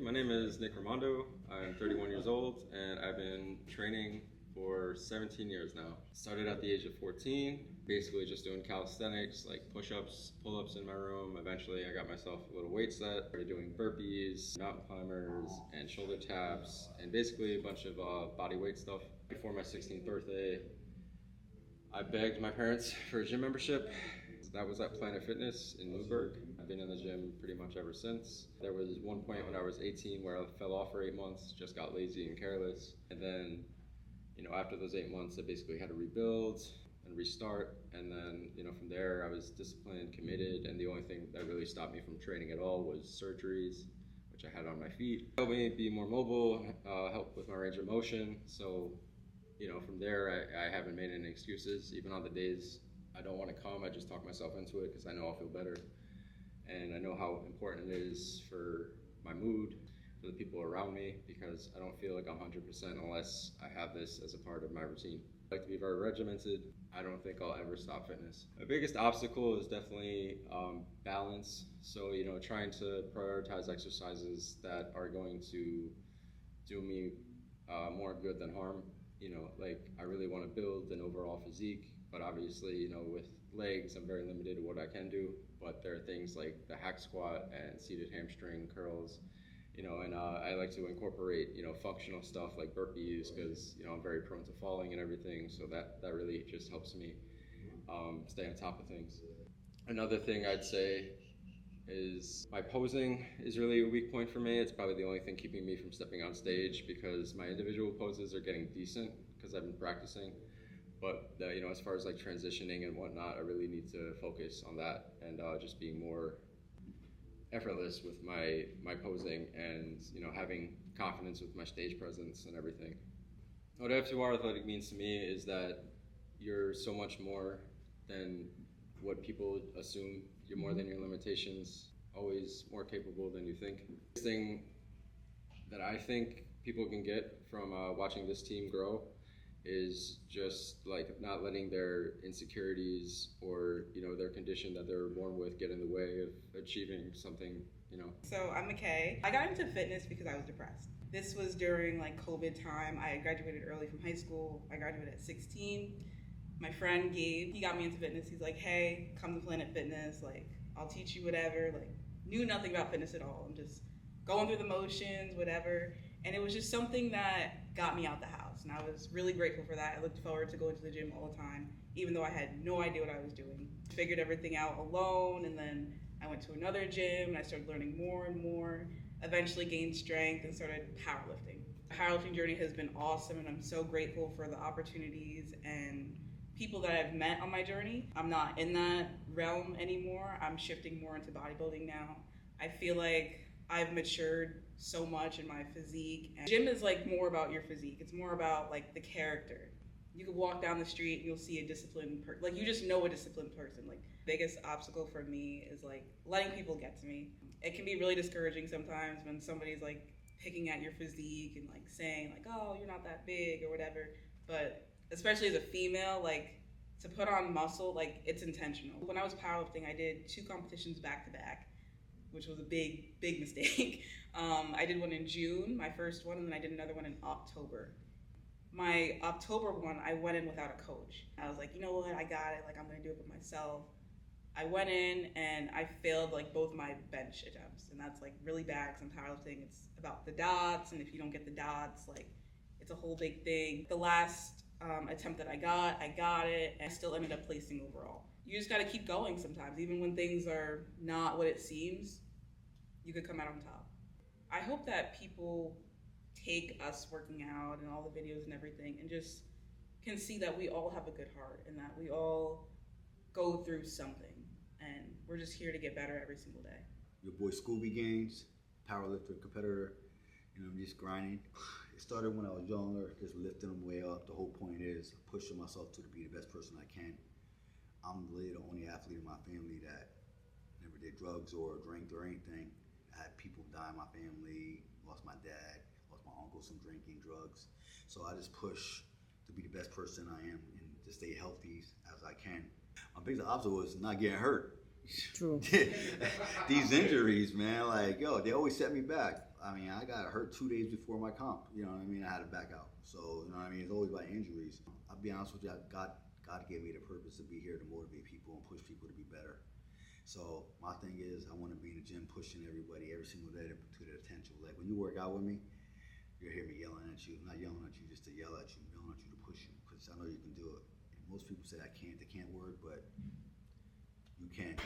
My name is Roando. I'm 31 years old and I've been training for 17 years now. Started at the age of 14, basically just doing calisthenics like push-ups, pull-ups in my room. Eventually I got myself a little weight set, started doing burpees, mountain climbers, and shoulder taps, and basically a bunch of body weight stuff. Before my 16th birthday, I begged my parents for a gym membership. That was at Planet Fitness in Newburgh. I've been in the gym pretty much ever since. There was one point when I was 18 where I fell off for 8 months, just got lazy and careless. And then, after those 8 months, I basically had to rebuild and restart. And then, from there, I was disciplined, committed, and the only thing that really stopped me from training at all was surgeries, which I had on my feet. Helped me be more mobile, helped with my range of motion. So, from there, I haven't made any excuses. Even on the days I don't want to come, I just talk myself into it because I know I'll feel better. And I know how important it is for my mood, for the people around me, because I don't feel like I'm 100% unless I have this as a part of my routine. I like to be very regimented. I don't think I'll ever stop fitness. My biggest obstacle is definitely balance. So, trying to prioritize exercises that are going to do me more good than harm. I really want to build an overall physique, but obviously, with legs, I'm very limited to what I can do. But there are things like the hack squat and seated hamstring curls, and I like to incorporate, functional stuff like burpees because, I'm very prone to falling and everything. So that really just helps me stay on top of things. Another thing I'd say is my posing is really a weak point for me. It's probably the only thing keeping me from stepping on stage because my individual poses are getting decent because I've been practicing. But as far as like transitioning and whatnot, I really need to focus on that and just being more effortless with my posing and having confidence with my stage presence and everything. What F2R Athletic means to me is that you're so much more than what people assume. You're more than your limitations, always more capable than you think. The thing that I think people can get from watching this team grow is just like not letting their insecurities or their condition that they're born with get in the way of achieving something. So I'm McKay. I got into fitness because I was depressed. This was during COVID time. I graduated early from high school. I graduated at 16. My friend Gabe, he got me into fitness. He's like, hey, come to Planet Fitness. I'll teach you whatever. Knew nothing about fitness at all. I'm just going through the motions, whatever. And it was just something that got me out the house. And I was really grateful for that. I looked forward to going to the gym all the time, even though I had no idea what I was doing. Figured everything out alone, and then I went to another gym and I started learning more and more. Eventually gained strength and started powerlifting. The powerlifting journey has been awesome, and I'm so grateful for the opportunities and people that I've met on my journey. I'm not in that realm anymore. I'm shifting more into bodybuilding now. I feel like I've matured so much in my physique. And gym is more about your physique. It's more about the character. You could walk down the street and you'll see a disciplined person. You just know a disciplined person. Biggest obstacle for me is letting people get to me. It can be really discouraging sometimes when somebody's picking at your physique and saying oh, you're not that big or whatever. But especially as a female, to put on muscle, it's intentional. When I was powerlifting, I did 2 competitions back to back, which was a big mistake. I did one in June, my first one, and then I did another one in October. My October one, I went in without a coach. I was like, you know what, I got it, I'm gonna do it by myself. I went in and I failed both my bench attempts, and that's really bad because I'm powerlifting. It's about the dots, and if you don't get the dots, it's a whole big thing. The last attempt that I got it, and I still ended up placing overall. You just gotta keep going sometimes, even when things are not what it seems, you could come out on top. I hope that people take us working out and all the videos and everything and just can see that we all have a good heart and that we all go through something, and we're just here to get better every single day. Your boy Scooby Games, powerlifter, competitor, I'm just grinding. It started when I was younger, just lifting them way up. The whole point is pushing myself to be the best person I can. I'm really the only athlete in my family that never did drugs or drank or anything. I had people die in my family, lost my dad, lost my uncle from drinking drugs. So I just push to be the best person I am and to stay healthy as I can. My biggest obstacle is not getting hurt. True. These injuries, man, like, yo, they always set me back. I mean, I got hurt 2 days before my comp. You know what I mean? I had to back out. So, you know what I mean? It's always by injuries. I'll be honest with you, God gave me the purpose to be here to motivate people and push people to be better. So my thing is, I want to be in the gym pushing everybody every single day to their potential. Like when you work out with me, you'll hear me yelling at you. I'm not yelling at you just to yell at you. I'm yelling at you to push you because I know you can do it. And most people say I can't, they can't work, but you can.